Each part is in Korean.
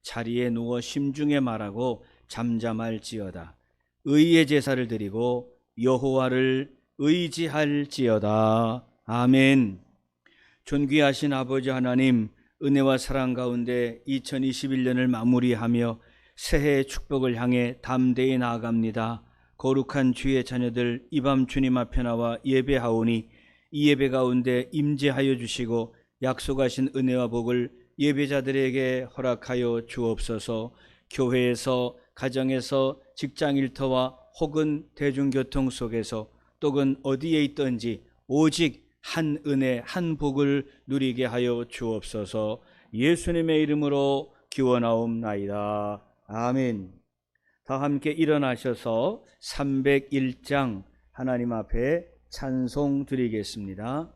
자리에 누워 심중에 말하고 잠잠할지어다. 의의 제사를 드리고 여호와를 의지할지어다. 아멘. 존귀하신 아버지 하나님, 은혜와 사랑 가운데 2021년을 마무리하며 새해의 축복을 향해 담대히 나아갑니다. 거룩한 주의 자녀들 이 밤 주님 앞에 나와 예배하오니 이 예배 가운데 임재하여 주시고 약속하신 은혜와 복을 예배자들에게 허락하여 주옵소서. 교회에서, 가정에서, 직장 일터와 혹은 대중교통 속에서 또는 어디에 있든지 오직 한 은혜, 한 복을 누리게 하여 주옵소서. 예수님의 이름으로 기원하옵나이다. 아멘. 다 함께 일어나셔서 301장 하나님 앞에 찬송 드리겠습니다.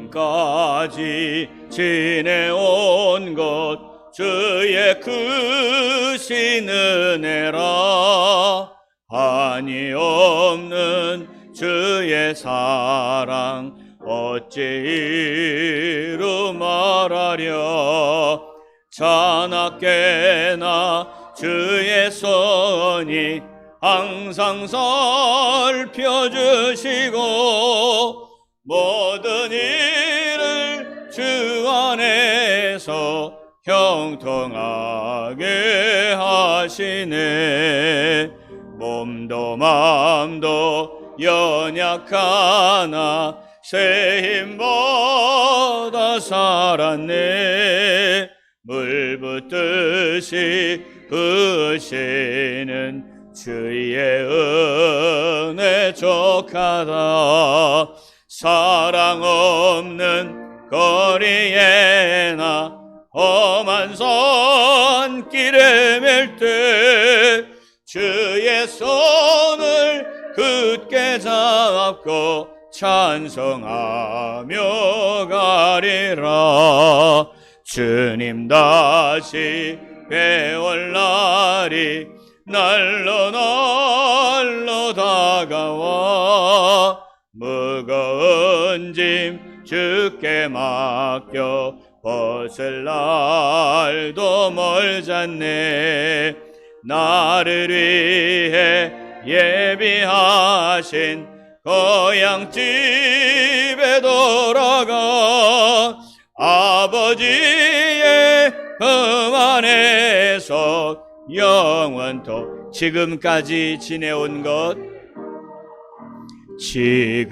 지금까지 지내온 것 주의 크신 은혜라. 한이 없는 주의 사랑 어찌 이루 말하랴. 자나깨나 주의 선이 항상 살펴주시고 모든 일을 주 안에서 형통하게 하시네. 몸도 마음도 연약하나 새 힘보다 살았네. 물 붓듯이 부으시는 주의 은혜 족하다. 사랑 없는 거리에나 험한 손길에 맬 때 주의 손을 굳게 잡고 찬송하며 가리라. 주님 다시 배울 날이 날로 날로 다가와 무거운 짐 주께 맡겨 벗을 날도 멀잖네. 나를 위해 예비하신 고향집에 돌아가 아버지의 품 안에서 영원토록 지금까지 지내온 것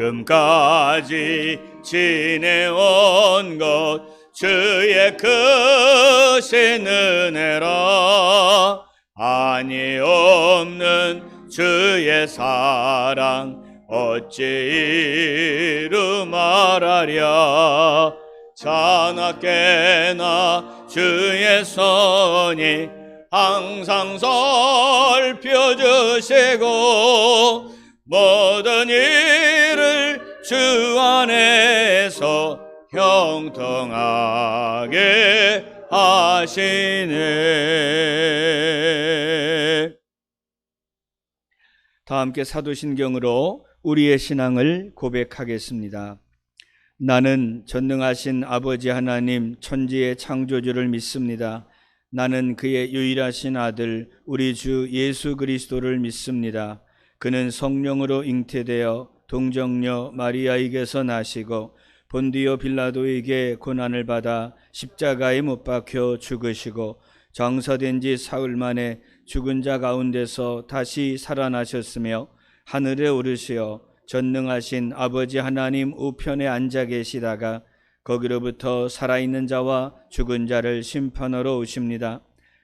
지금까지 지내온 것 주의 크신 은혜라. 한이 없는 주의 사랑 어찌 이루 말하랴. 자나깨나 주의 손이 항상 살펴주시고 모든 일을 주 안에서 형통하게 하시네. 다 함께 사도신경으로 우리의 신앙을 고백하겠습니다. 나는 전능하신 아버지 하나님 천지의 창조주를 믿습니다. 나는 그의 유일하신 아들 우리 주 예수 그리스도를 믿습니다. 그는 성령으로 잉태되어 동정녀 마리아에게서 나시고 본디오 빌라도에게 고난을 받아 십자가에 못 박혀 죽으시고 장사된 지 사흘 만에 죽은 자 가운데서 다시 살아나셨으며 하늘에 오르시어 전능하신 아버지 하나님 우편에 앉아 계시다가 거기로부터 살아있는 자와 죽은 자를 심판하러 오십니다.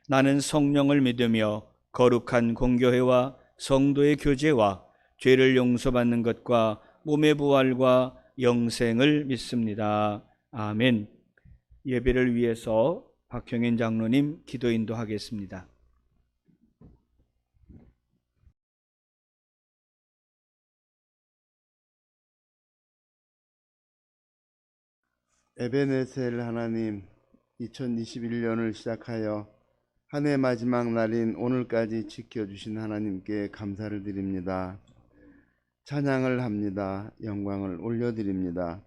나는 성령을 믿으며 거룩한 공교회와 성도의 교제와 죄를 용서받는 것과 몸의 부활과 영생을 믿습니다. 아멘. 예배를 위해서 박형인 장로님 기도 인도하겠습니다. 에베네셀 하나님, 2021년을 시작하여 한 해 마지막 날인 오늘까지 지켜주신 하나님께 감사를 드립니다. 찬양을 합니다. 영광을 올려드립니다.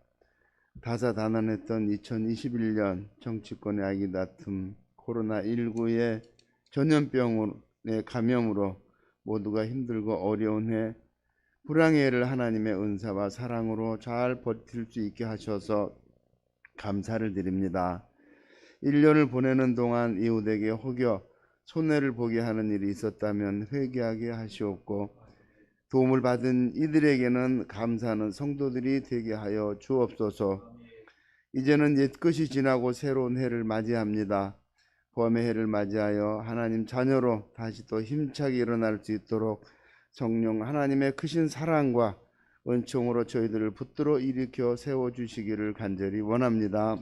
다사다난했던 2021년 정치권의 아기다툼, 코로나19의 전염병의 감염으로 모두가 힘들고 어려운 해, 불황의 해를 하나님의 은사와 사랑으로 잘 버틸 수 있게 하셔서 감사를 드립니다. 1년을 보내는 동안 이웃에게 혹여 손해를 보게 하는 일이 있었다면 회개하게 하시옵고, 도움을 받은 이들에게는 감사하는 성도들이 되게 하여 주옵소서. 이제는 옛것이 지나고 새로운 해를 맞이합니다. 범의 해를 맞이하여 하나님 자녀로 다시 또 힘차게 일어날 수 있도록 성령 하나님의 크신 사랑과 은총으로 저희들을 붙들어 일으켜 세워주시기를 간절히 원합니다.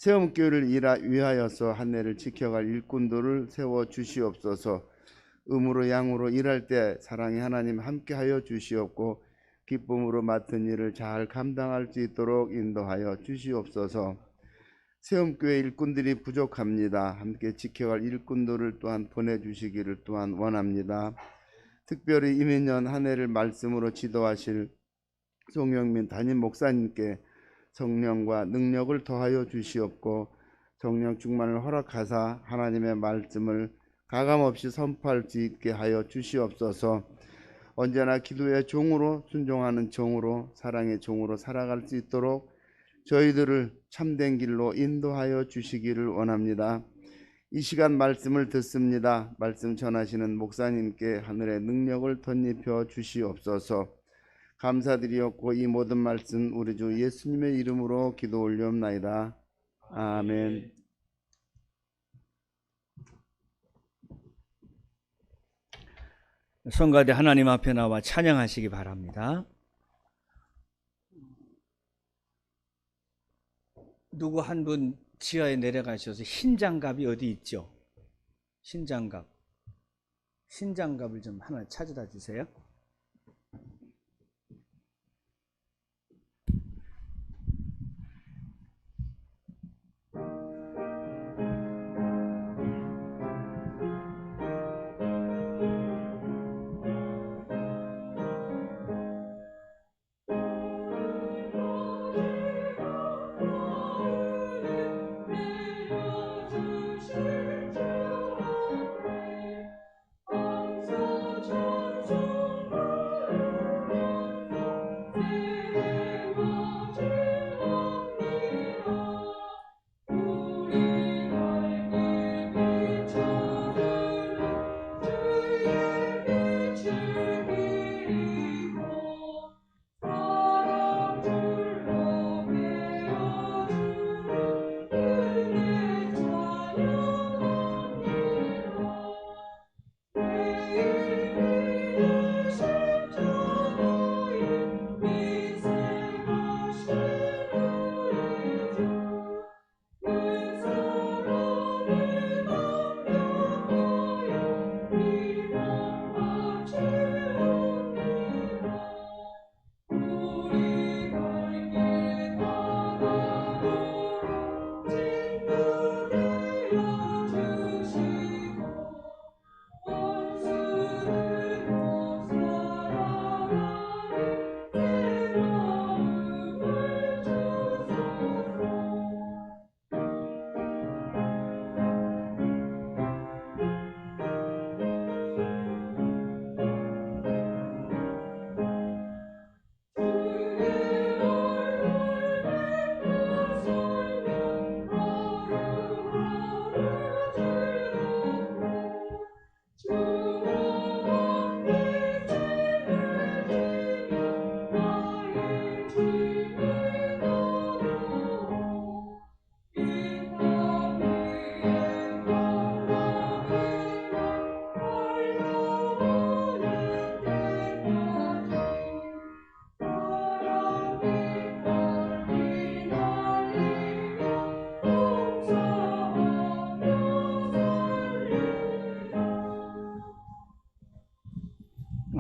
세움교회를 위하여서 한 해를 지켜갈 일꾼들을 세워주시옵소서. 음으로 양으로 일할 때 사랑의 하나님 함께하여 주시옵고, 기쁨으로 맡은 일을 잘 감당할 수 있도록 인도하여 주시옵소서. 세움교회 일꾼들이 부족합니다. 함께 지켜갈 일꾼들을 또한 보내주시기를 또한 원합니다. 특별히 이민년 한 해를 말씀으로 지도하실 송영민 담임 목사님께 성령과 능력을 더하여 주시옵고, 성령 충만을 허락하사 하나님의 말씀을 가감없이 선포할 수 있게 하여 주시옵소서. 언제나 기도의 종으로, 순종하는 종으로, 사랑의 종으로 살아갈 수 있도록 저희들을 참된 길로 인도하여 주시기를 원합니다. 이 시간 말씀을 듣습니다. 말씀 전하시는 목사님께 하늘의 능력을 덧입혀 주시옵소서. 감사드리옵고 이 모든 말씀 우리 주 예수님의 이름으로 기도 올리옵나이다. 아멘. 성가대 하나님 앞에 나와 찬양하시기 바랍니다. 누구 한 분 지하에 내려가셔서 흰 장갑이 어디 있죠? 흰 장갑. 흰 장갑을 좀 하나 찾아다 주세요.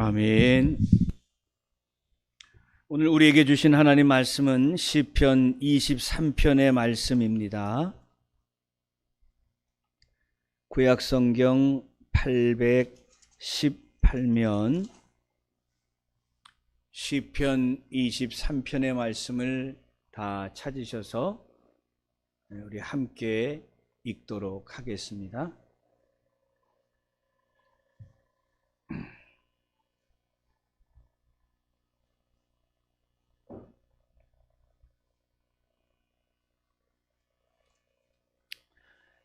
아멘. 오늘 우리에게 주신 하나님 말씀은 시편 23편의 말씀입니다. 구약성경 818면 시편 23편의 말씀을 다 찾으셔서 우리 함께 읽도록 하겠습니다.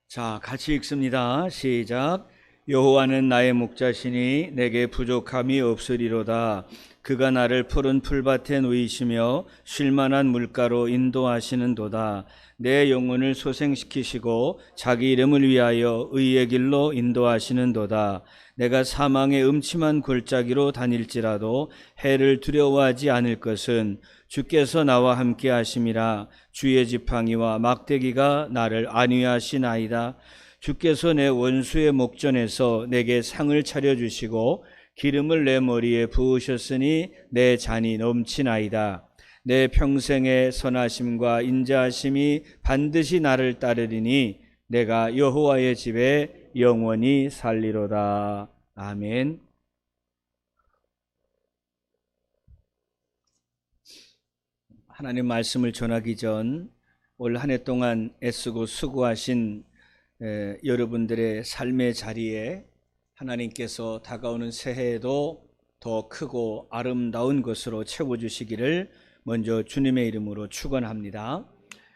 자, 같이 읽습니다. 시작. 여호와는 나의 목자시니 내게 부족함이 없으리로다. 그가 나를 푸른 풀밭에 누이시며 쉴만한 물가로 인도하시는도다. 내 영혼을 소생시키시고 자기 이름을 위하여 의의 길로 인도하시는도다. 내가 사망의 음침한 골짜기로 다닐지라도 해를 두려워하지 않을 것은 주께서 나와 함께 하심이라. 주의 지팡이와 막대기가 나를 안위하시나이다. 주께서 내 원수의 목전에서 내게 상을 차려주시고 기름을 내 머리에 부으셨으니 내 잔이 넘치나이다. 내 평생의 선하심과 인자하심이 반드시 나를 따르리니 내가 여호와의 집에 영원히 살리로다. 아멘. 하나님 말씀을 전하기 전 올 한 해 동안 애쓰고 수고하신 여러분들의 삶의 자리에 하나님께서 다가오는 새해에도 더 크고 아름다운 것으로 채워주시기를 먼저 주님의 이름으로 축원합니다.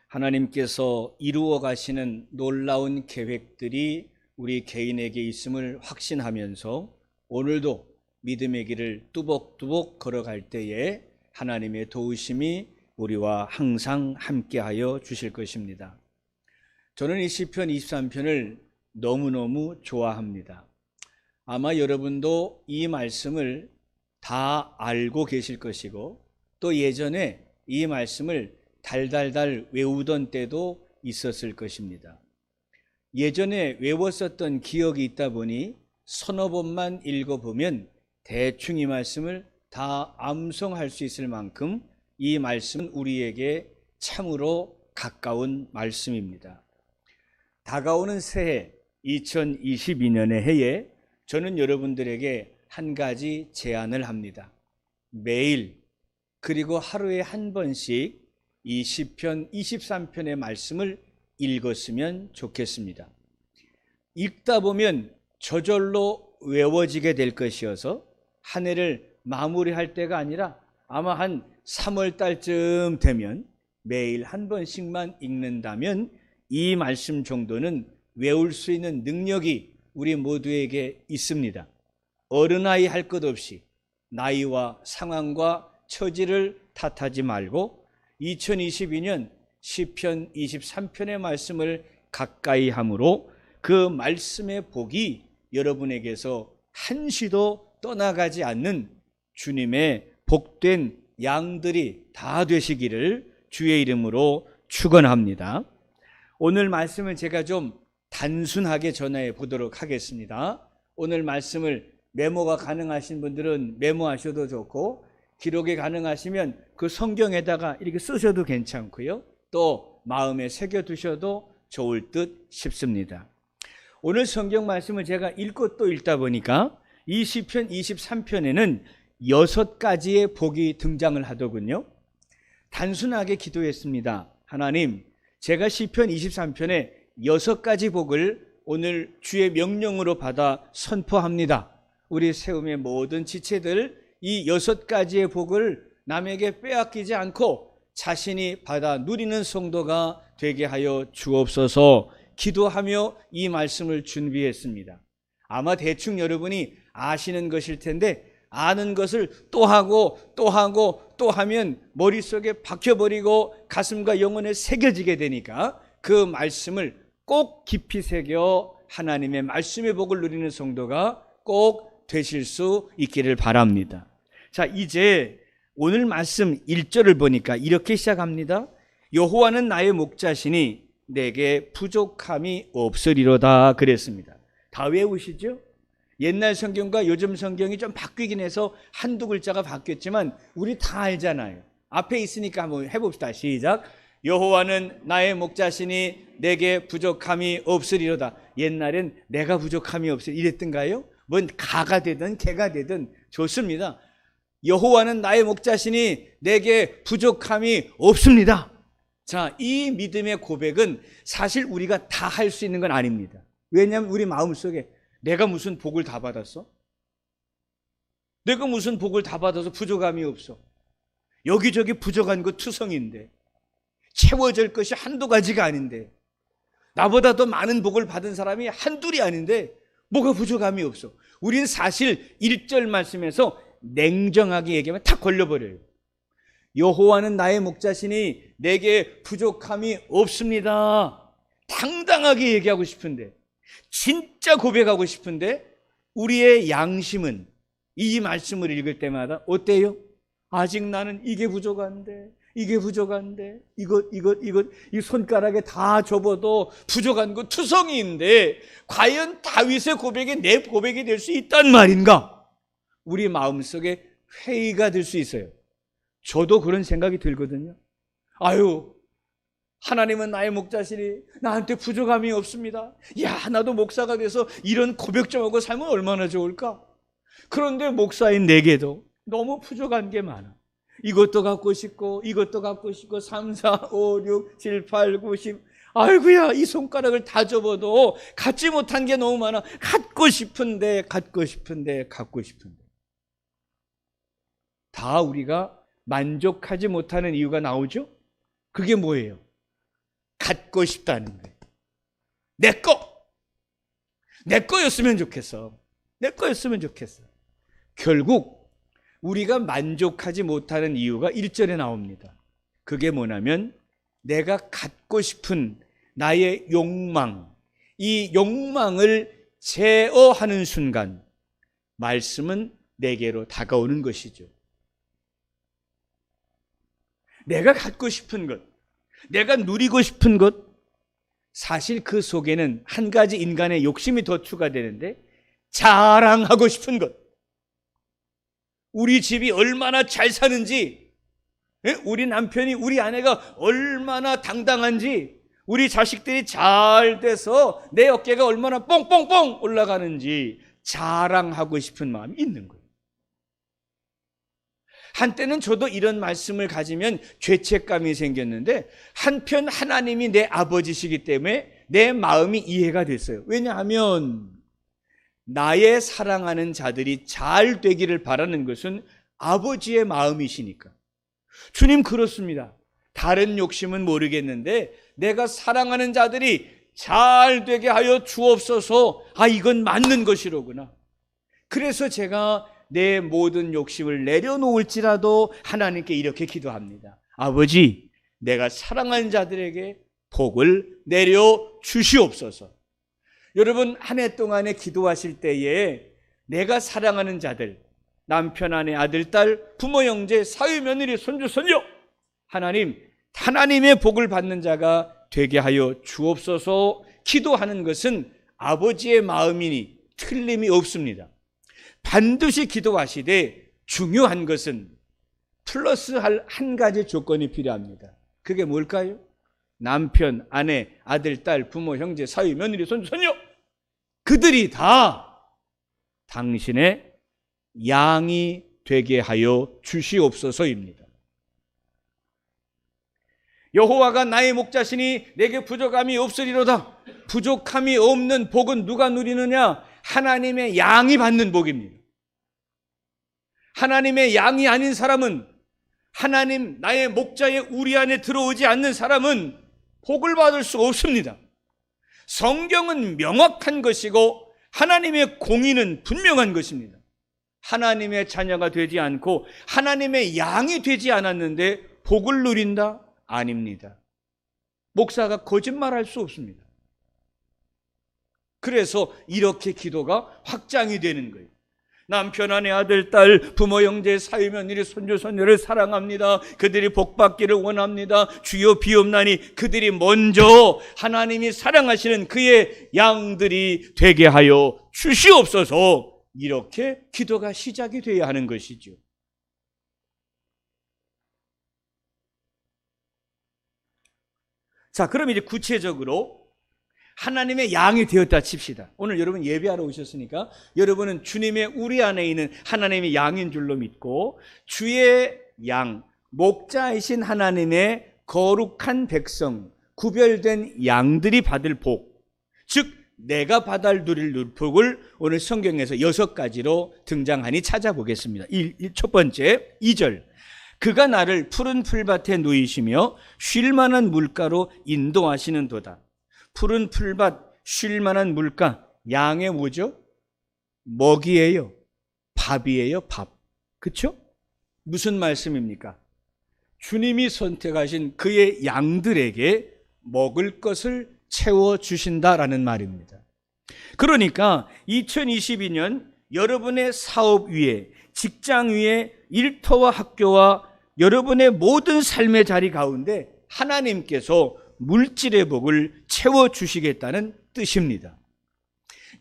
하나님께서 이루어 가시는 놀라운 계획들이 우리 개인에게 있음을 확신하면서 오늘도 믿음의 길을 뚜벅뚜벅 걸어갈 때에 하나님의 도우심이 우리와 항상 함께하여 주실 것입니다. 저는 이 시편 23편을 너무너무 좋아합니다. 아마 여러분도 이 말씀을 다 알고 계실 것이고 또 예전에 이 말씀을 달달달 외우던 때도 있었을 것입니다. 예전에 외웠었던 기억이 있다 보니 서너 번만 읽어보면 대충 이 말씀을 다 암송할 수 있을 만큼 이 말씀은 우리에게 참으로 가까운 말씀입니다. 다가오는 새해 2022년의 해에 저는 여러분들에게 한 가지 제안을 합니다. 매일 그리고 하루에 한 번씩 이 시편 23편의 말씀을 읽었으면 좋겠습니다. 읽다 보면 저절로 외워지게 될 것이어서 한 해를 마무리할 때가 아니라 아마 한 3월 달쯤 되면 매일 한 번씩만 읽는다면 이 말씀 정도는 외울 수 있는 능력이 우리 모두에게 있습니다. 어른아이 할 것 없이 나이와 상황과 처지를 탓하지 말고 2022년 시편 23편의 말씀을 가까이 함으로 그 말씀의 복이 여러분에게서 한시도 떠나가지 않는 주님의 복된 양들이 다 되시기를 주의 이름으로 축원합니다. 오늘 말씀을 제가 좀 단순하게 전해 보도록 하겠습니다. 오늘 말씀을 메모가 가능하신 분들은 메모하셔도 좋고 기록이 가능하시면 그 성경에다가 이렇게 쓰셔도 괜찮고요. 또 마음에 새겨두셔도 좋을 듯 싶습니다. 오늘 성경 말씀을 제가 읽고 또 읽다 보니까 이 시편 23편에는 6가지의 복이 등장을 하더군요. 단순하게 기도했습니다. 하나님, 제가 시편 23편에 6가지 복을 오늘 주의 명령으로 받아 선포합니다. 우리 세움의 모든 지체들 이 6가지의 복을 남에게 빼앗기지 않고 자신이 받아 누리는 성도가 되게 하여 주옵소서 기도하며 이 말씀을 준비했습니다. 아마 대충 여러분이 아시는 것일 텐데 아는 것을 또 하고 또 하고 또 하면 머릿속에 박혀버리고 가슴과 영혼에 새겨지게 되니까 그 말씀을 꼭 깊이 새겨 하나님의 말씀의 복을 누리는 성도가 꼭 되실 수 있기를 바랍니다. 자, 이제 오늘 말씀 1절을 보니까 이렇게 시작합니다. 여호와는 나의 목자시니 내게 부족함이 없으리로다 그랬습니다. 다 외우시죠? 옛날 성경과 요즘 성경이 좀 바뀌긴 해서 한두 글자가 바뀌었지만 우리 다 알잖아요. 앞에 있으니까 한번 해봅시다. 시작. 여호와는 나의 목자시니 내게 부족함이 없으리로다. 옛날엔 내가 부족함이 없으리 이랬던가요? 뭔 가가 되든 개가 되든 좋습니다. 여호와는 나의 목자시니 내게 부족함이 없습니다. 자, 이 믿음의 고백은 사실 우리가 다 할 수 있는 건 아닙니다. 왜냐하면 우리 마음속에 내가 무슨 복을 다 받았어? 내가 무슨 복을 다 받아서 부족함이 없어? 여기저기 부족한 거 투성인데, 채워질 것이 한두 가지가 아닌데, 나보다 더 많은 복을 받은 사람이 한둘이 아닌데 뭐가 부족함이 없어? 우린 사실 1절 말씀에서 냉정하게 얘기하면 다 걸려버려요. 여호와는 나의 목자시니 내게 부족함이 없습니다. 당당하게 얘기하고 싶은데, 진짜 고백하고 싶은데, 우리의 양심은 이 말씀을 읽을 때마다 어때요? 아직 나는 이게 부족한데, 이게 부족한데, 이것 이 손가락에 다 접어도 부족한 거 투성이인데 과연 다윗의 고백이 내 고백이 될 수 있단 말인가? 우리 마음속에 회의가 들 수 있어요. 저도 그런 생각이 들거든요. 아유, 하나님은 나의 목자시니 나한테 부족함이 없습니다. 야, 나도 목사가 돼서 이런 고백 좀 하고 살면 얼마나 좋을까? 그런데 목사인 내게도 너무 부족한 게 많아. 이것도 갖고 싶고 이것도 갖고 싶고 3, 4, 5, 6, 7, 8, 9, 10. 아이고야, 이 손가락을 다 접어도 갖지 못한 게 너무 많아. 갖고 싶은데 다 우리가 만족하지 못하는 이유가 나오죠? 그게 뭐예요? 갖고 싶다는 거예요. 내 거였으면 좋겠어. 결국 우리가 만족하지 못하는 이유가 1절에 나옵니다. 그게 뭐냐면 내가 갖고 싶은 나의 욕망, 이 욕망을 제어하는 순간 말씀은 내게로 다가오는 것이죠. 내가 갖고 싶은 것, 내가 누리고 싶은 것, 사실 그 속에는 한 가지 인간의 욕심이 더 추가되는데, 자랑하고 싶은 것. 우리 집이 얼마나 잘 사는지, 우리 남편이, 우리 아내가 얼마나 당당한지, 우리 자식들이 잘 돼서 내 어깨가 얼마나 뽕뽕뽕 올라가는지 자랑하고 싶은 마음이 있는 거예요. 한때는 저도 이런 말씀을 가지면 죄책감이 생겼는데, 한편 하나님이 내 아버지시기 때문에 내 마음이 이해가 됐어요. 왜냐하면 나의 사랑하는 자들이 잘 되기를 바라는 것은 아버지의 마음이시니까. 주님, 그렇습니다. 다른 욕심은 모르겠는데 내가 사랑하는 자들이 잘 되게 하여 주옵소서. 아, 이건 맞는 것이로구나. 그래서 제가 내 모든 욕심을 내려놓을지라도 하나님께 이렇게 기도합니다. 아버지, 내가 사랑하는 자들에게 복을 내려 주시옵소서. 여러분, 한 해 동안에 기도하실 때에 내가 사랑하는 자들, 남편, 아내, 아들, 딸, 부모, 형제, 사위, 며느리, 손주, 손녀, 하나님의 복을 받는 자가 되게 하여 주옵소서. 기도하는 것은 아버지의 마음이니 틀림이 없습니다. 반드시 기도하시되 중요한 것은 플러스할 한 가지 조건이 필요합니다. 그게 뭘까요? 남편, 아내, 아들, 딸, 부모, 형제, 사위, 며느리, 손주, 손녀, 그들이 다 당신의 양이 되게 하여 주시옵소서입니다. 여호와가 나의 목자시니 내게 부족함이 없으리로다. 부족함이 없는 복은 누가 누리느냐? 하나님의 양이 받는 복입니다. 하나님의 양이 아닌 사람은, 하나님 나의 목자의 우리 안에 들어오지 않는 사람은 복을 받을 수 없습니다. 성경은 명확한 것이고 하나님의 공의는 분명한 것입니다. 하나님의 자녀가 되지 않고 하나님의 양이 되지 않았는데 복을 누린다? 아닙니다. 목사가 거짓말할 수 없습니다. 그래서 이렇게 기도가 확장이 되는 거예요. 남편, 아내, 아들, 딸, 부모, 형제, 사위, 며느리, 손주, 손녀를 사랑합니다. 그들이 복받기를 원합니다. 주여 비옵나니 그들이 먼저 하나님이 사랑하시는 그의 양들이 되게 하여 주시옵소서. 이렇게 기도가 시작이 되어야 하는 것이죠. 자, 그럼 이제 구체적으로 하나님의 양이 되었다 칩시다. 오늘 여러분 예배하러 오셨으니까 여러분은 주님의 우리 안에 있는 하나님의 양인 줄로 믿고, 주의 양, 목자이신 하나님의 거룩한 백성, 구별된 양들이 받을 복, 즉 내가 누릴 복을 오늘 성경에서 6가지로 등장하니 찾아보겠습니다. 첫 번째, 2절. 그가 나를 푸른 풀밭에 누이시며 쉴만한 물가로 인도하시는도다. 푸른 풀밭, 쉴만한 물가, 양의 뭐죠? 먹이에요. 밥이에요. 밥. 그렇죠? 무슨 말씀입니까? 주님이 선택하신 그의 양들에게 먹을 것을 채워주신다라는 말입니다. 그러니까 2022년 여러분의 사업 위에, 직장 위에, 일터와 학교와 여러분의 모든 삶의 자리 가운데 하나님께서 물질의 복을 채워주시겠다는 뜻입니다.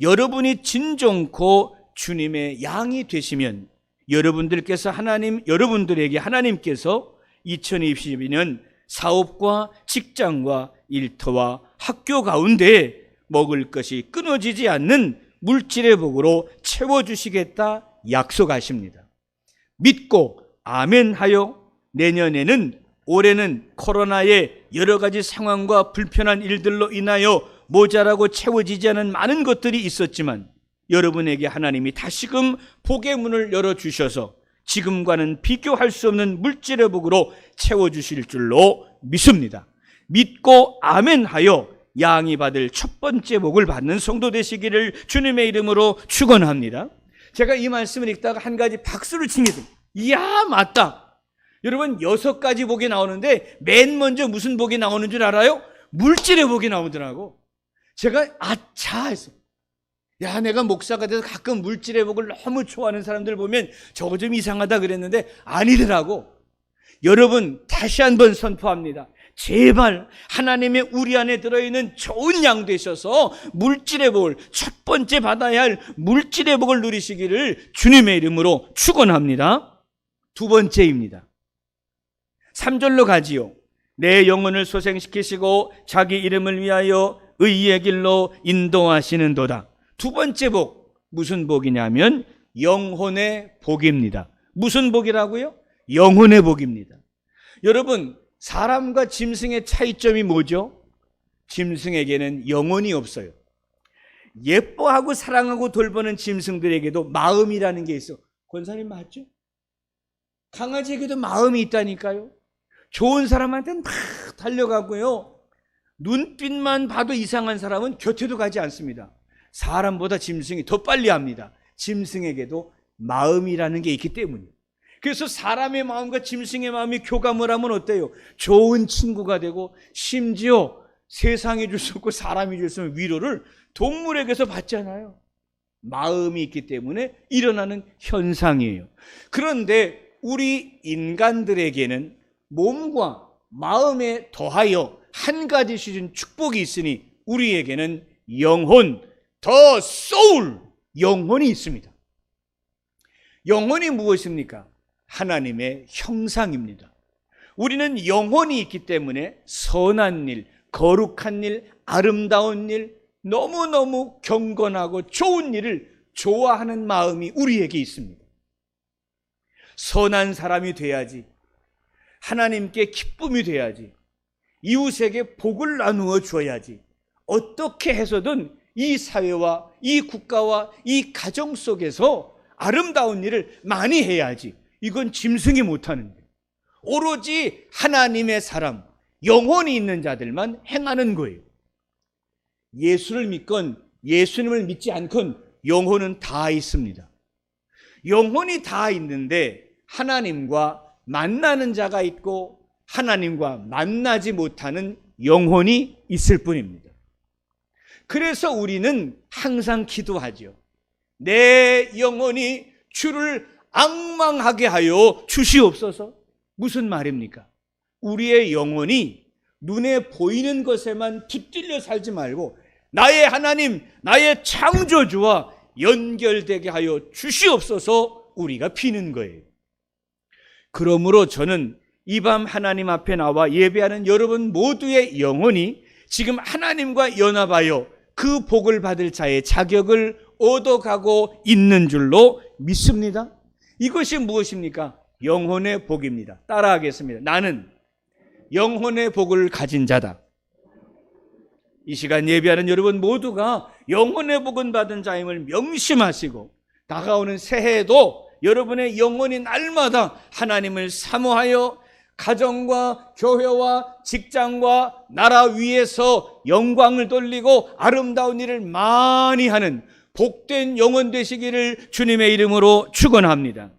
여러분이 진정코 주님의 양이 되시면 여러분들에게 하나님께서 2022년 사업과 직장과 일터와 학교 가운데 먹을 것이 끊어지지 않는 물질의 복으로 채워주시겠다 약속하십니다. 믿고 아멘하여 올해는 코로나의 여러 가지 상황과 불편한 일들로 인하여 모자라고 채워지지 않은 많은 것들이 있었지만 여러분에게 하나님이 다시금 복의 문을 열어주셔서 지금과는 비교할 수 없는 물질의 복으로 채워주실 줄로 믿습니다. 믿고 아멘하여 양이 받을 첫 번째 복을 받는 성도 되시기를 주님의 이름으로 축원합니다. 제가 이 말씀을 읽다가 한 가지 박수를 치게 됩니다. 이야, 맞다. 여러분 6가지 복이 나오는데 맨 먼저 무슨 복이 나오는 줄 알아요? 물질의 복이 나오더라고. 제가 아차 했어요. 야, 내가 목사가 돼서 가끔 물질의 복을 너무 좋아하는 사람들 보면 저거 좀 이상하다 그랬는데 아니더라고. 여러분 다시 한번 선포합니다. 제발 하나님의 우리 안에 들어있는 좋은 양 되셔서 물질의 복을, 첫 번째 받아야 할 물질의 복을 누리시기를 주님의 이름으로 축원합니다. 두 번째입니다. 3절로 가지요. 내 영혼을 소생시키시고 자기 이름을 위하여 의의 길로 인도하시는도다. 두 번째 복, 무슨 복이냐면 영혼의 복입니다. 무슨 복이라고요? 영혼의 복입니다. 여러분, 사람과 짐승의 차이점이 뭐죠? 짐승에게는 영혼이 없어요. 예뻐하고 사랑하고 돌보는 짐승들에게도 마음이라는 게 있어. 권사님 맞죠? 강아지에게도 마음이 있다니까요. 좋은 사람한테는 막 달려가고요. 눈빛만 봐도 이상한 사람은 곁에도 가지 않습니다. 사람보다 짐승이 더 빨리 합니다. 짐승에게도 마음이라는 게 있기 때문이에요. 그래서 사람의 마음과 짐승의 마음이 교감을 하면 어때요? 좋은 친구가 되고, 심지어 세상에 줄 수 없고 사람이 줄 수 없는 위로를 동물에게서 받잖아요. 마음이 있기 때문에 일어나는 현상이에요. 그런데 우리 인간들에게는 몸과 마음에 더하여 한 가지 주신 축복이 있으니 우리에게는 영혼, 더 soul, 영혼이 있습니다. 영혼이 무엇입니까? 하나님의 형상입니다. 우리는 영혼이 있기 때문에 선한 일, 거룩한 일, 아름다운 일, 너무너무 경건하고 좋은 일을 좋아하는 마음이 우리에게 있습니다. 선한 사람이 돼야지, 하나님께 기쁨이 돼야지, 이웃에게 복을 나누어 줘야지, 어떻게 해서든 이 사회와 이 국가와 이 가정 속에서 아름다운 일을 많이 해야지. 이건 짐승이 못하는 거예요. 오로지 하나님의 사람, 영혼이 있는 자들만 행하는 거예요. 예수를 믿건 예수님을 믿지 않건 영혼은 다 있습니다. 영혼이 다 있는데 하나님과 만나는 자가 있고 하나님과 만나지 못하는 영혼이 있을 뿐입니다. 그래서 우리는 항상 기도하죠. 내 영혼이 주를 앙망하게 하여 주시옵소서. 무슨 말입니까? 우리의 영혼이 눈에 보이는 것에만 붙들려 살지 말고 나의 하나님, 나의 창조주와 연결되게 하여 주시옵소서 우리가 비는 거예요. 그러므로 저는 이 밤 하나님 앞에 나와 예배하는 여러분 모두의 영혼이 지금 하나님과 연합하여 그 복을 받을 자의 자격을 얻어가고 있는 줄로 믿습니다. 이것이 무엇입니까? 영혼의 복입니다. 따라하겠습니다. 나는 영혼의 복을 가진 자다. 이 시간 예배하는 여러분 모두가 영혼의 복은 받은 자임을 명심하시고 다가오는 새해에도 여러분의 영혼이 날마다 하나님을 사모하여 가정과 교회와 직장과 나라 위에서 영광을 돌리고 아름다운 일을 많이 하는 복된 영혼 되시기를 주님의 이름으로 축원합니다.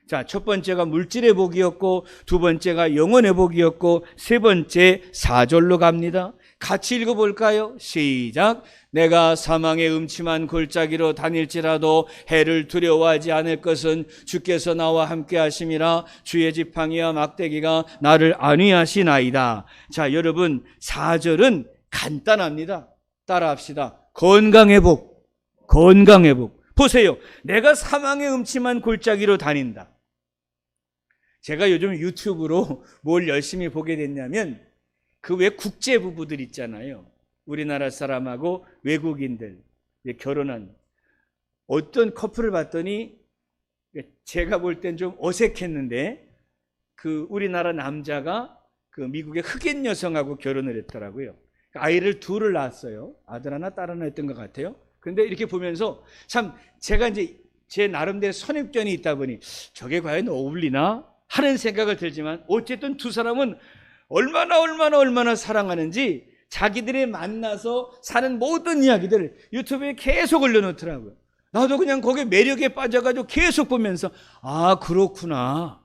자, 첫 번째가 물질의 복이었고, 두 번째가 영혼의 복이었고, 세 번째 4절로 갑니다. 같이 읽어볼까요? 시작. 내가 사망의 음침한 골짜기로 다닐지라도 해를 두려워하지 않을 것은 주께서 나와 함께 하심이라. 주의 지팡이와 막대기가 나를 안위하시나이다. 자, 여러분 4절은 간단합니다. 따라합시다. 건강의 복, 건강의 복. 보세요. 내가 사망의 음침한 골짜기로 다닌다. 제가 요즘 유튜브로 뭘 열심히 보게 됐냐면 그 왜 국제 부부들 있잖아요. 우리나라 사람하고 외국인들 결혼한 어떤 커플을 봤더니 제가 볼 땐 좀 어색했는데 그 우리나라 남자가 그 미국의 흑인 여성하고 결혼을 했더라고요. 아이를 둘을 낳았어요. 아들 하나 딸 하나 했던 것 같아요. 그런데 이렇게 보면서 참 제가 이제 제 나름대로 선입견이 있다 보니 저게 과연 어울리나 하는 생각을 들지만 어쨌든 두 사람은 얼마나 사랑하는지 자기들이 만나서 사는 모든 이야기들을 유튜브에 계속 올려놓더라고요. 나도 그냥 거기에 매력에 빠져가지고 계속 보면서 아, 그렇구나.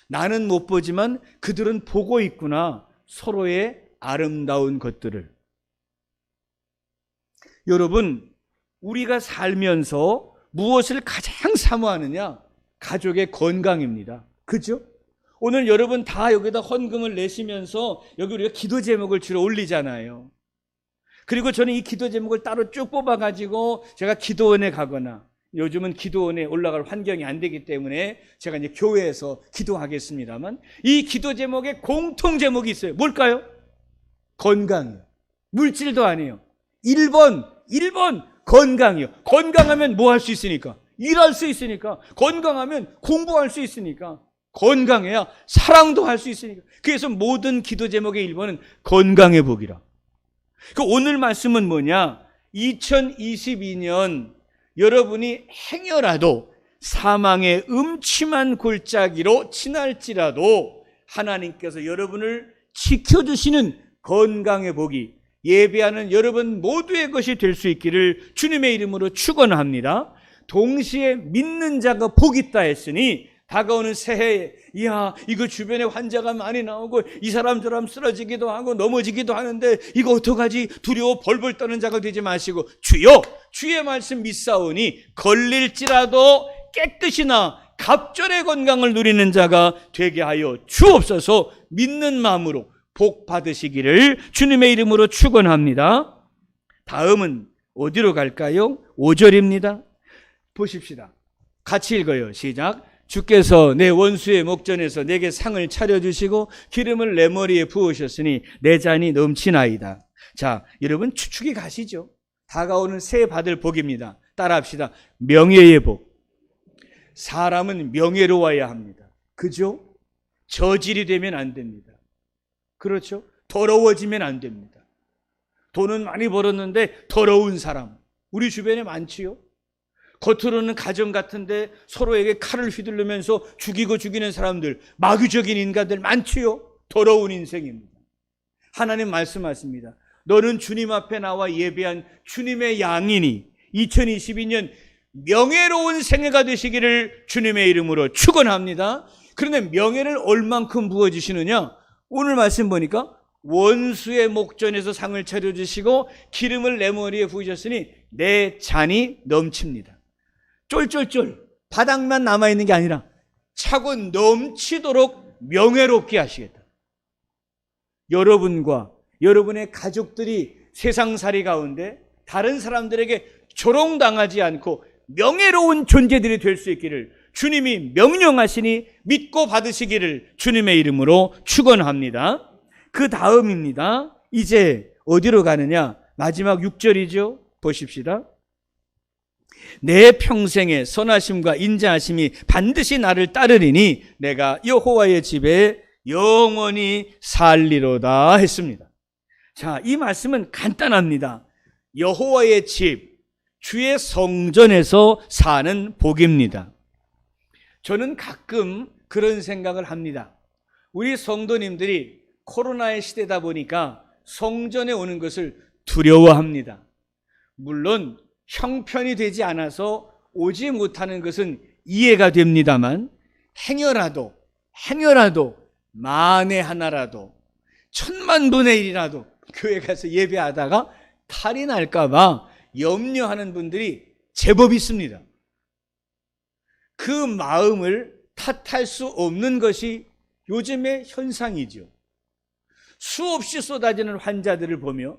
나는 못 보지만 그들은 보고 있구나. 서로의 아름다운 것들을. 여러분, 우리가 살면서 무엇을 가장 사모하느냐? 가족의 건강입니다. 그죠? 오늘 여러분 다 여기다 헌금을 내시면서 여기 우리가 기도 제목을 주로 올리잖아요. 그리고 저는 이 기도 제목을 따로 쭉 뽑아가지고 제가 기도원에 가거나 요즘은 기도원에 올라갈 환경이 안 되기 때문에 제가 이제 교회에서 기도하겠습니다만 이 기도 제목에 공통 제목이 있어요. 뭘까요? 건강이요. 물질도 아니에요. 1번 건강이요. 건강하면 뭐 할 수 있으니까? 일할 수 있으니까. 건강하면 공부할 수 있으니까. 건강해야 사랑도 할 수 있으니까. 그래서 모든 기도 제목의 1번은 건강의 복이라. 그 오늘 말씀은 뭐냐? 2022년 여러분이 행여라도 사망의 음침한 골짜기로 지날지라도 하나님께서 여러분을 지켜주시는 건강의 복이 예배하는 여러분 모두의 것이 될 수 있기를 주님의 이름으로 축원합니다. 동시에 믿는 자가 복이 있다 했으니 다가오는 새해에 이야 이거 주변에 환자가 많이 나오고 이 사람 저 사람 쓰러지기도 하고 넘어지기도 하는데 이거 어떡하지 두려워 벌벌 떠는 자가 되지 마시고 주여 주의 말씀 믿사오니 걸릴지라도 깨끗이나 갑절의 건강을 누리는 자가 되게 하여 주옵소서. 믿는 마음으로 복 받으시기를 주님의 이름으로 축원합니다. 다음은 어디로 갈까요? 5절입니다. 보십시다. 같이 읽어요. 시작. 주께서 내 원수의 목전에서 내게 상을 차려주시고 기름을 내 머리에 부으셨으니 내 잔이 넘치나이다. 자, 여러분 추측이 가시죠? 다가오는 새해 받을 복입니다. 따라합시다. 명예의 복. 사람은 명예로워야 합니다. 그죠? 저질이 되면 안 됩니다. 그렇죠? 더러워지면 안 됩니다. 돈은 많이 벌었는데 더러운 사람 우리 주변에 많지요? 겉으로는 가정 같은데 서로에게 칼을 휘두르면서 죽이고 죽이는 사람들, 마귀적인 인간들 많지요? 더러운 인생입니다. 하나님 말씀하십니다. 너는 주님 앞에 나와 예배한 주님의 양이니 2022년 명예로운 생애가 되시기를 주님의 이름으로 축원합니다. 그런데 명예를 얼만큼 부어주시느냐? 오늘 말씀 보니까 원수의 목전에서 상을 차려주시고 기름을 내 머리에 부으셨으니 내 잔이 넘칩니다. 쫄쫄쫄 바닥만 남아있는 게 아니라 차고 넘치도록 명예롭게 하시겠다. 여러분과 여러분의 가족들이 세상살이 가운데 다른 사람들에게 조롱당하지 않고 명예로운 존재들이 될 수 있기를 주님이 명령하시니 믿고 받으시기를 주님의 이름으로 축원합니다. 그 다음입니다. 이제 어디로 가느냐? 마지막 6절이죠. 보십시다. 내 평생의 선하심과 인자하심이 반드시 나를 따르리니 내가 여호와의 집에 영원히 살리로다 했습니다. 자, 이 말씀은 간단합니다. 여호와의 집, 주의 성전에서 사는 복입니다. 저는 가끔 그런 생각을 합니다. 우리 성도님들이 코로나의 시대다 보니까 성전에 오는 것을 두려워합니다. 물론 형편이 되지 않아서 오지 못하는 것은 이해가 됩니다만 행여라도 만에 하나라도 1000만분의 1이라도 교회 가서 예배하다가 탈이 날까 봐 염려하는 분들이 제법 있습니다. 그 마음을 탓할 수 없는 것이 요즘의 현상이죠. 수없이 쏟아지는 환자들을 보며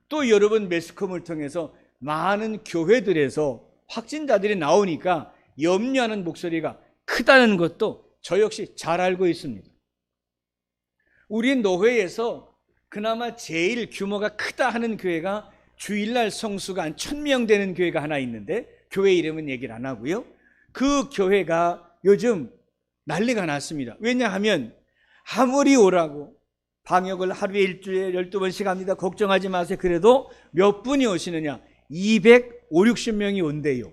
또 여러분 매스컴을 통해서 많은 교회들에서 확진자들이 나오니까 염려하는 목소리가 크다는 것도 저 역시 잘 알고 있습니다. 우리 노회에서 그나마 제일 규모가 크다 하는 교회가 주일날 성수가 한 1000명 되는 교회가 하나 있는데 교회 이름은 얘기를 안 하고요. 그 교회가 요즘 난리가 났습니다. 왜냐하면 아무리 오라고 방역을 하루에 일주일에 12번씩 합니다. 걱정하지 마세요. 그래도 몇 분이 오시느냐? 250-60명이 온대요.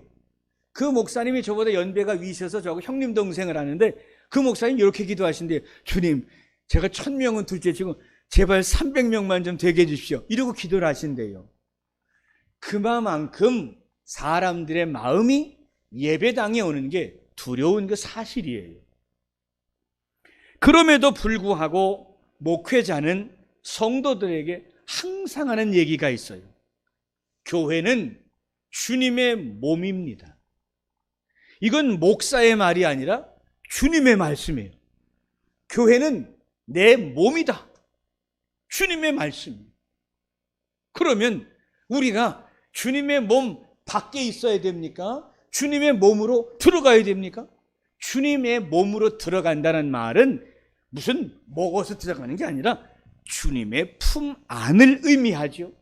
그 목사님이 저보다 연배가 위셔서 저하고 형님 동생을 하는데 그 목사님 이렇게 기도하신대요. 주님, 제가 1000명은 둘째치고 제발 300명만 좀 되게 해주십시오. 이러고 기도를 하신대요. 그만큼 사람들의 마음이 예배당에 오는 게 두려운 그 사실이에요. 그럼에도 불구하고 목회자는 성도들에게 항상 하는 얘기가 있어요. 교회는 주님의 몸입니다. 이건 목사의 말이 아니라 주님의 말씀이에요. 교회는 내 몸이다. 주님의 말씀이에요. 그러면 우리가 주님의 몸 밖에 있어야 됩니까? 주님의 몸으로 들어가야 됩니까? 주님의 몸으로 들어간다는 말은 무슨 먹어서 들어가는 게 아니라 주님의 품 안을 의미하죠.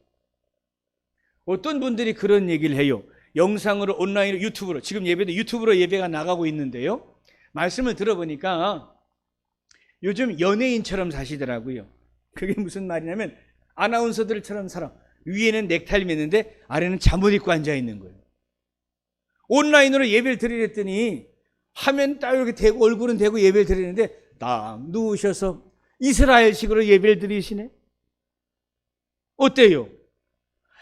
어떤 분들이 그런 얘기를 해요. 영상으로, 온라인으로, 유튜브로, 지금 예배도 유튜브로 예배가 나가고 있는데요. 말씀을 들어보니까 요즘 연예인처럼 사시더라고요. 그게 무슨 말이냐면 아나운서들처럼 살아. 위에는 넥타이를 매는데 아래는 잠옷 입고 앉아 있는 거예요. 온라인으로 예배를 드리랬더니 화면 딱 이렇게 대고 얼굴은 대고 예배를 드리는데 딱 누우셔서 이스라엘식으로 예배를 드리시네. 어때요?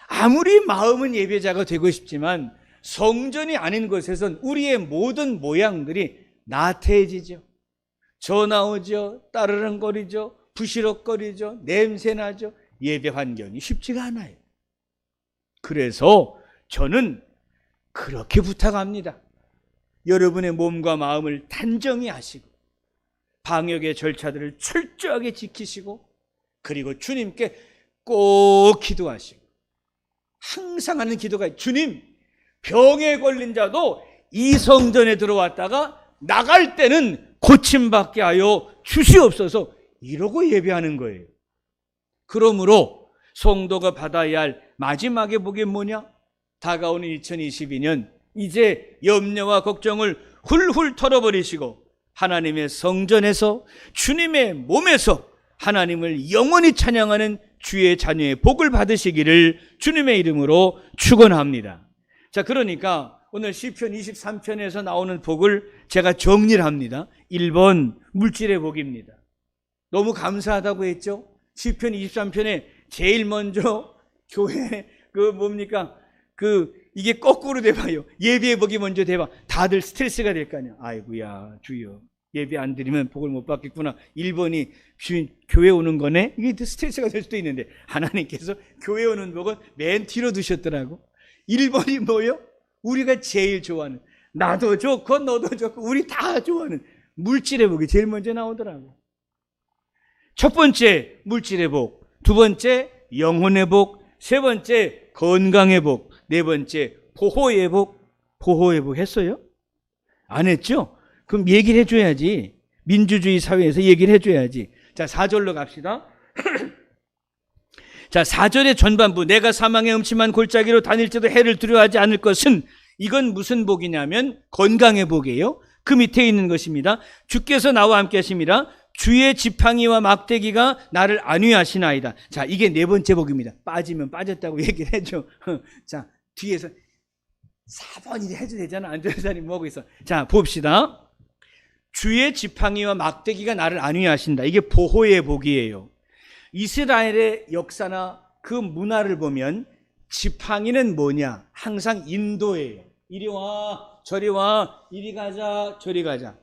아무리 마음은 예배자가 되고 싶지만 성전이 아닌 곳에선 우리의 모든 모양들이 나태해지죠. 저 나오죠. 따르릉거리죠. 부시럭거리죠. 냄새나죠. 예배 환경이 쉽지가 않아요. 그래서 저는 그렇게 부탁합니다. 여러분의 몸과 마음을 단정히 하시고 방역의 절차들을 철저하게 지키시고 그리고 주님께 꼭 기도하시고 항상 하는 기도가 주님, 병에 걸린 자도 이 성전에 들어왔다가 나갈 때는 고침받게 하여 주시옵소서 이러고 예배하는 거예요. 그러므로 성도가 받아야 할 마지막의 복이 뭐냐? 다가오는 2022년 이제 염려와 걱정을 훌훌 털어버리시고 하나님의 성전에서 주님의 몸에서 하나님을 영원히 찬양하는 주의 자녀의 복을 받으시기를 주님의 이름으로 축원합니다. 자, 그러니까 오늘 시편 23편에서 나오는 복을 제가 정리를 합니다. 1번 물질의 복입니다. 너무 감사하다고 했죠? 시편 23편에 제일 먼저 교회 이게 거꾸로 돼봐요. 예배의 복이 먼저 돼봐. 다들 스트레스가 될 거 아니야. 아이고야 주여 예배 안 드리면 복을 못 받겠구나. 1번이 교회 오는 거네. 이게 스트레스가 될 수도 있는데 하나님께서 교회 오는 복은 맨 뒤로 두셨더라고. 1번이 뭐요? 우리가 제일 좋아하는, 나도 좋고 너도 좋고 우리 다 좋아하는 물질의 복이 제일 먼저 나오더라고. 첫 번째 물질의 복, 두 번째 영혼의 복, 세 번째 건강의 복, 네 번째 보호의 복. 보호의 복 했어요? 안 했죠? 그럼 얘기를 해줘야지. 민주주의 사회에서 얘기를 해줘야지. 자, 4절로 갑시다. 자, 4절의 전반부, 내가 사망의 음침한 골짜기로 다닐지도 해를 두려워하지 않을 것은, 이건 무슨 복이냐면 건강의 복이에요. 그 밑에 있는 것입니다. 주께서 나와 함께 하심이라. 주의 지팡이와 막대기가 나를 안위하시나이다. 자, 이게 네 번째 복입니다. 빠지면 빠졌다고 얘기를 해줘. 자, 뒤에서 4번이 해도 되잖아. 안 되는 사람이 뭐하고 있어. 자, 봅시다. 주의 지팡이와 막대기가 나를 안위하신다. 이게 보호의 복이에요. 이스라엘의 역사나 그 문화를 보면 지팡이는 뭐냐? 항상 인도예요. 이리 와, 저리 와, 이리 가자, 저리 가자.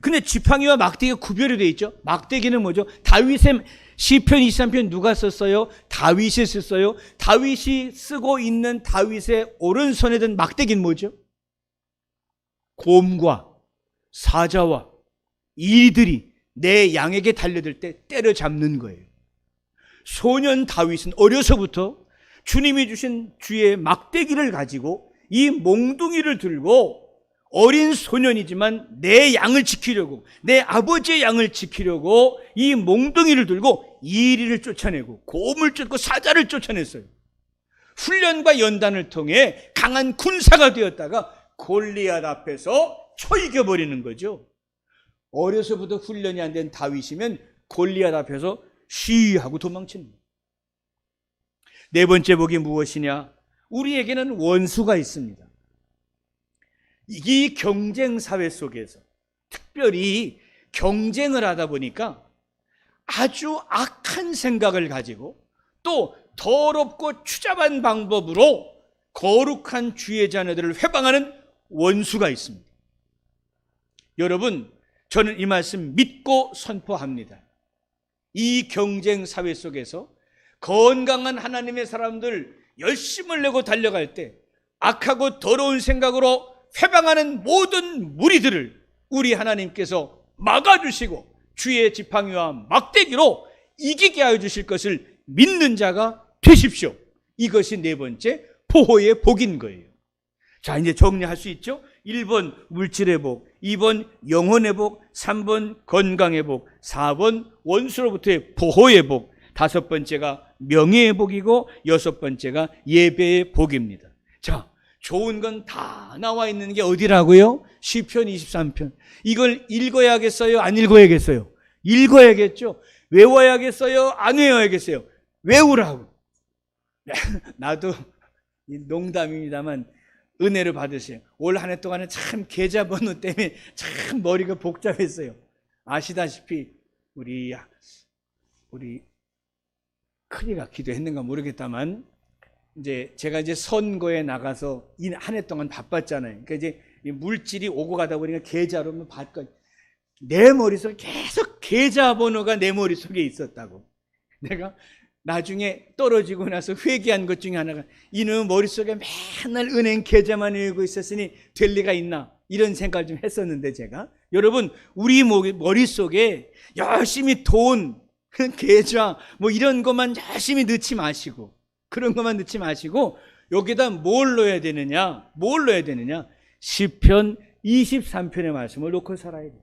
근데 지팡이와 막대기가 구별이 되어 있죠. 막대기는 뭐죠? 다윗의 시편 23편 누가 썼어요? 다윗이 썼어요. 다윗이 쓰고 있는 다윗의 오른손에 든 막대기는 뭐죠? 곰과 사자와 이들이 내 양에게 달려들 때 때려잡는 거예요. 소년 다윗은 어려서부터 주님이 주신 주의 막대기를 가지고 이 몽둥이를 들고 어린 소년이지만 내 양을 지키려고, 내 아버지의 양을 지키려고 이 몽둥이를 들고 이리를 쫓아내고 곰을 쫓고 사자를 쫓아냈어요. 훈련과 연단을 통해 강한 군사가 되었다가 골리앗 앞에서 초이겨버리는 거죠. 어려서부터 훈련이 안 된 다윗이면 골리앗 앞에서 쉬하고 도망치는 거예요. 네 번째 복이 무엇이냐? 우리에게는 원수가 있습니다. 이 경쟁 사회 속에서 특별히 경쟁을 하다 보니까 아주 악한 생각을 가지고 또 더럽고 추잡한 방법으로 거룩한 주의 자녀들을 회방하는 원수가 있습니다. 여러분, 저는 이 말씀 믿고 선포합니다. 이 경쟁 사회 속에서 건강한 하나님의 사람들 열심을 내고 달려갈 때 악하고 더러운 생각으로 회방하는 모든 무리들을 우리 하나님께서 막아주시고 주의 지팡이와 막대기로 이기게 하여 주실 것을 믿는 자가 되십시오. 이것이 네 번째 보호의 복인 거예요. 자, 이제 정리할 수 있죠? 1번 물질의 복, 2번 영혼의 복, 3번 건강의 복, 4번 원수로부터의 보호의 복, 5번째가 명예의 복이고 6번째가 예배의 복입니다. 자, 좋은 건 다 나와 있는 게 어디라고요? 시편 23편. 이걸 읽어야겠어요? 안 읽어야겠어요? 읽어야겠죠? 외워야겠어요? 안 외워야겠어요? 외우라고. 나도 농담입니다만 은혜를 받으세요. 올 한 해 동안은 참 계좌번호 때문에 참 머리가 복잡했어요. 아시다시피 우리 큰이가 기도했는가 모르겠다만 이제 제가 이제 선거에 나가서 이 한 해 동안 바빴잖아요. 그러니까 이제 물질이 오고 가다 보니까 계좌로 받고 내 머릿속에 계속 계좌번호가 내 머릿속에 있었다고. 내가 나중에 떨어지고 나서 회개한 것 중에 하나가 이놈 머릿속에 맨날 은행 계좌만 외우고 있었으니 될 리가 있나 이런 생각을 좀 했었는데 제가 여러분 우리 머릿속에 열심히 돈, 계좌 뭐 이런 것만 열심히 넣지 마시고 그런 것만 넣지 마시고 여기다 뭘 넣어야 되느냐? 뭘 넣어야 되느냐? 시편 23편의 말씀을 놓고 살아야 돼요.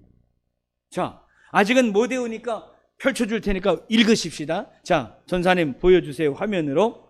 자, 아직은 못 외우니까 펼쳐줄 테니까 읽으십시다. 자, 전사님 보여주세요. 화면으로.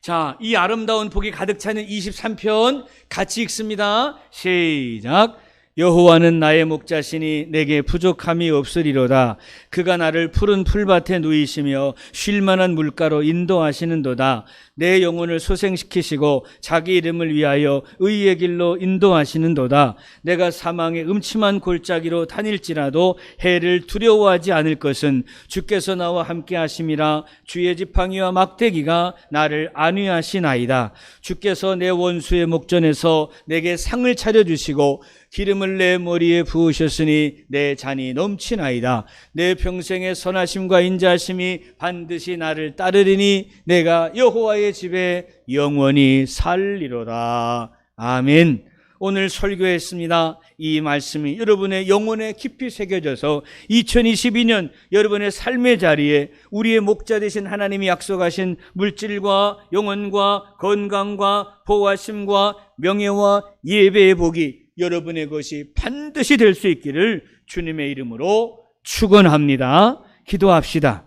자, 이 아름다운 복이 가득 차는 23편 같이 읽습니다. 시작. 여호와는 나의 목자시니 내게 부족함이 없으리로다. 그가 나를 푸른 풀밭에 누이시며 쉴 만한 물가로 인도하시는도다. 내 영혼을 소생시키시고 자기 이름을 위하여 의의 길로 인도하시는도다. 내가 사망의 음침한 골짜기로 다닐지라도 해를 두려워하지 않을 것은 주께서 나와 함께 하심이라. 주의 지팡이와 막대기가 나를 안위하시나이다. 주께서 내 원수의 목전에서 내게 상을 차려주시고 기름을 내 머리에 부으셨으니 내 잔이 넘치나이다. 내 평생의 선하심과 인자하심이 반드시 나를 따르리니 내가 여호와의 집에 영원히 살리로다. 아멘. 오늘 설교했습니다. 이 말씀이 여러분의 영혼에 깊이 새겨져서 2022년 여러분의 삶의 자리에 우리의 목자 되신 하나님이 약속하신 물질과 영혼과 건강과 보호하심과 명예와 예배의 복이 여러분의 것이 반드시 될 수 있기를 주님의 이름으로 축원합니다. 기도합시다.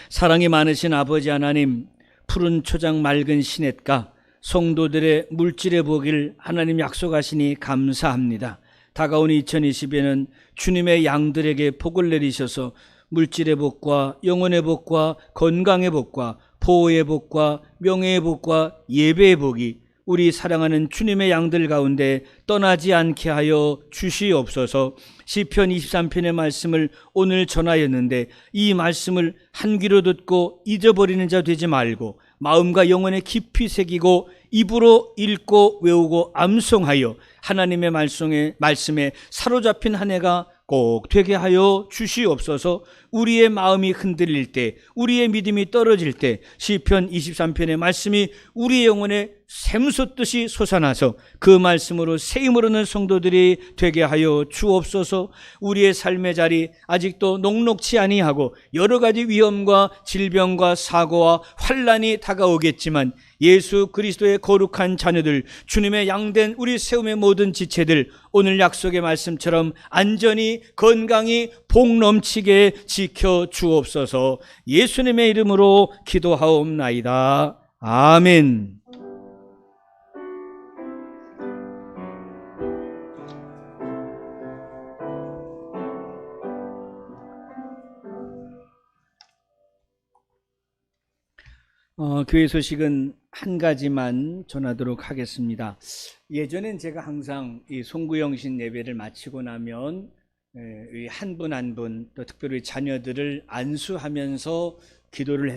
사랑이 많으신 아버지 하나님, 푸른 초장 맑은 시냇가 성도들의 물질의 복을 하나님 약속하시니 감사합니다. 다가오는 2020에는 주님의 양들에게 복을 내리셔서 물질의 복과 영혼의 복과 건강의 복과 보호의 복과 명예의 복과 예배의 복이 우리 사랑하는 주님의 양들 가운데 떠나지 않게 하여 주시옵소서. 시편 23편의 말씀을 오늘 전하였는데 이 말씀을 한 귀로 듣고 잊어버리는 자 되지 말고 마음과 영혼에 깊이 새기고 입으로 읽고 외우고 암송하여 하나님의 말씀에 사로잡힌 한 해가 꼭 되게 하여 주시옵소서. 우리의 마음이 흔들릴 때, 우리의 믿음이 떨어질 때 시편 23편의 말씀이 우리의 영혼에 샘솟듯이 솟아나서 그 말씀으로 새 힘을 얻는 성도들이 되게 하여 주옵소서. 우리의 삶의 자리 아직도 녹록치 아니하고 여러 가지 위험과 질병과 사고와 환난이 다가오겠지만 예수 그리스도의 거룩한 자녀들, 주님의 양된 우리 세움의 모든 지체들 오늘 약속의 말씀처럼 안전히 건강히 복 넘치게 지켜 주옵소서. 예수님의 이름으로 기도하옵나이다. 아멘. 교회 소식은 한 가지만 전하도록 하겠습니다. 예전엔 제가 항상 이 송구영신 예배를 마치고 나면 한 분 한 분 또 특별히 자녀들을 안수하면서 기도를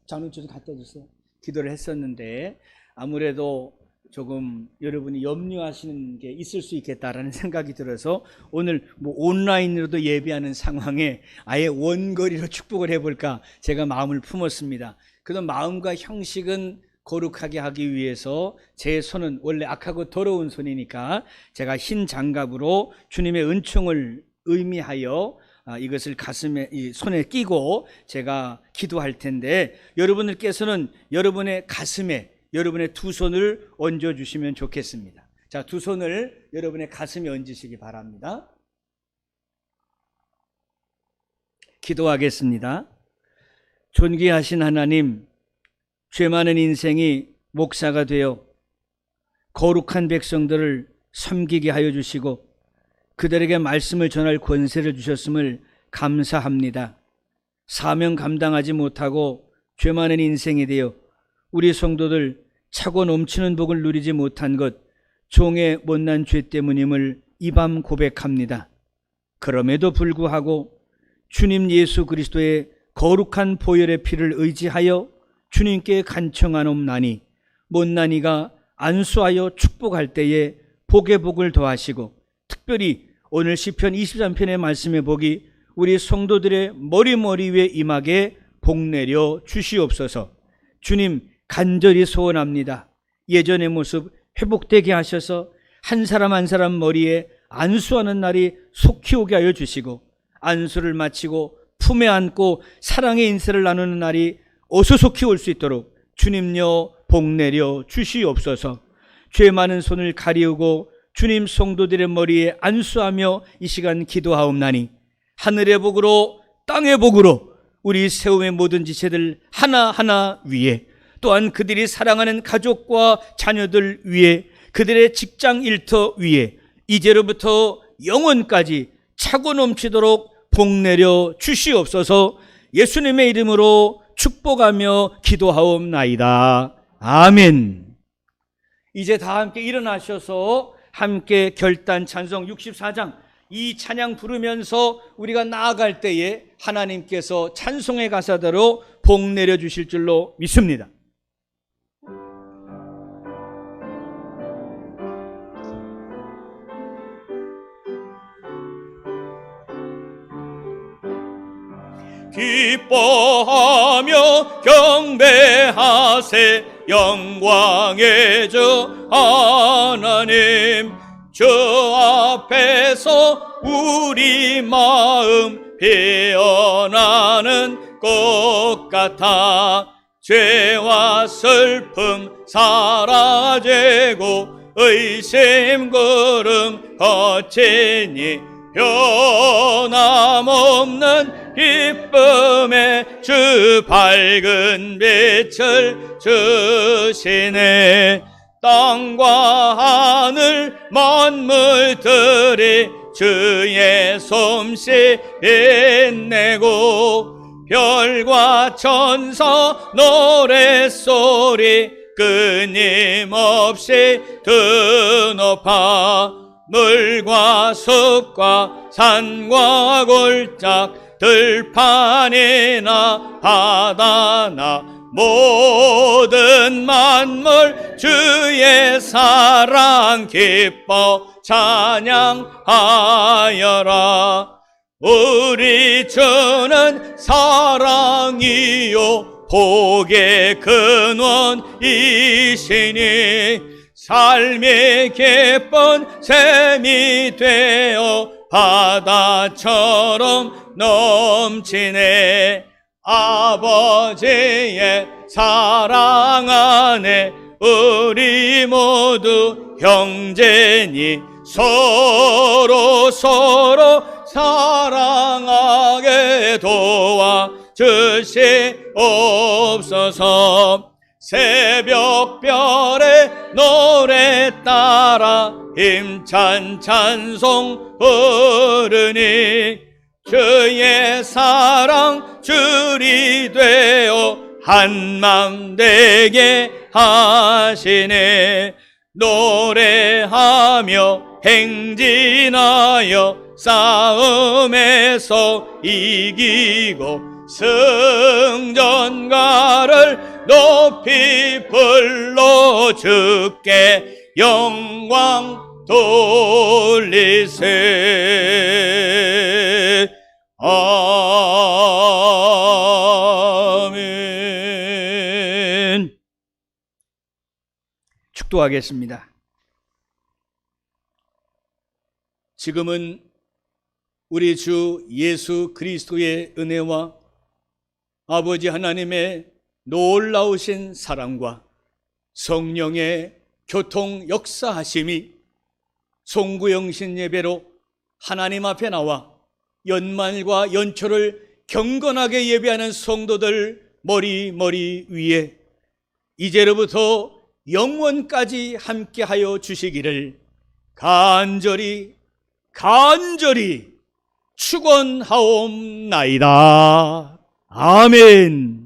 장로님 갖다 주세요. 기도를 했었는데 아무래도 조금 여러분이 염려하시는 게 있을 수 있겠다라는 생각이 들어서 오늘 온라인으로도 예배하는 상황에 아예 원거리로 축복을 해볼까 제가 마음을 품었습니다. 그런 마음과 형식은 거룩하게 하기 위해서 제 손은 원래 악하고 더러운 손이니까 제가 흰 장갑으로 주님의 은총을 의미하여 이것을 손에 끼고 제가 기도할 텐데 여러분들께서는 여러분의 가슴에 여러분의 두 손을 얹어 주시면 좋겠습니다. 자, 두 손을 여러분의 가슴에 얹으시기 바랍니다. 기도하겠습니다. 존귀하신 하나님, 죄 많은 인생이 목사가 되어 거룩한 백성들을 섬기게 하여 주시고 그들에게 말씀을 전할 권세를 주셨음을 감사합니다. 사명 감당하지 못하고 죄 많은 인생이 되어 우리 성도들 차고 넘치는 복을 누리지 못한 것 종의 못난 죄 때문임을 이 밤 고백합니다. 그럼에도 불구하고 주님 예수 그리스도의 거룩한 보혈의 피를 의지하여 주님께 간청하옵나니 못난 이가 안수하여 축복할 때에 복의 복을 더하시고 특별히 오늘 시편 23편의 말씀의 복이 우리 성도들의 머리 위에 임하게 복 내려 주시옵소서. 주님 간절히 소원합니다. 예전의 모습 회복되게 하셔서 한 사람 한 사람 머리에 안수하는 날이 속히 오게 하여 주시고 안수를 마치고 품에 안고 사랑의 인사를 나누는 날이 어서 속히 올 수 있도록 주님여 복 내려 주시옵소서. 죄 많은 손을 가리우고 주님 성도들의 머리에 안수하며 이 시간 기도하옵나니 하늘의 복으로 땅의 복으로 우리 세움의 모든 지체들 하나하나 위에 또한 그들이 사랑하는 가족과 자녀들 위에 그들의 직장 일터 위에 이제로부터 영원까지 차고 넘치도록 복 내려 주시옵소서. 예수님의 이름으로 축복하며 기도하옵나이다. 아멘. 이제 다 함께 일어나셔서 함께 결단 찬송 64장 이 찬양 부르면서 우리가 나아갈 때에 하나님께서 찬송의 가사대로 복 내려 주실 줄로 믿습니다. 기뻐하며 경배하세 영광의 주 하나님. 주 앞에서 우리 마음 피어나는 것 같아. 주 죄와 슬픔 사라지고 의심 구름 거치니 변함없는 기쁨의 주 밝은 빛을 주시네. 땅과 하늘 만물들이 주의 솜씨 빛내고 별과 천사 노랫소리 끊임없이 드높아 물과 숲과 산과 골짝 들판이나 바다나 모든 만물 주의 사랑 기뻐 찬양하여라. 우리 주는 사랑이요 복의 근원이시니 삶이 기쁜 샘이 되어 바다처럼 넘치네. 아버지의 사랑 안에 우리 모두 형제니 서로 사랑하게 도와 주시옵소서. 새벽별의 노래 따라 힘찬 찬송 부르니 주의 사랑 줄이 되어 한맘 되게 하시네. 노래하며 행진하여 싸움에서 이기고 승전가를 높이 불러 주께 영광 돌리세. 아멘. 축도하겠습니다. 지금은 우리 주 예수 그리스도의 은혜와 아버지 하나님의 놀라우신 사랑과 성령의 교통 역사하심이 송구영신 예배로 하나님 앞에 나와 연말과 연초를 경건하게 예배하는 성도들 머리 위에 이제로부터 영원까지 함께하여 주시기를 간절히 축원하옵나이다. 아멘.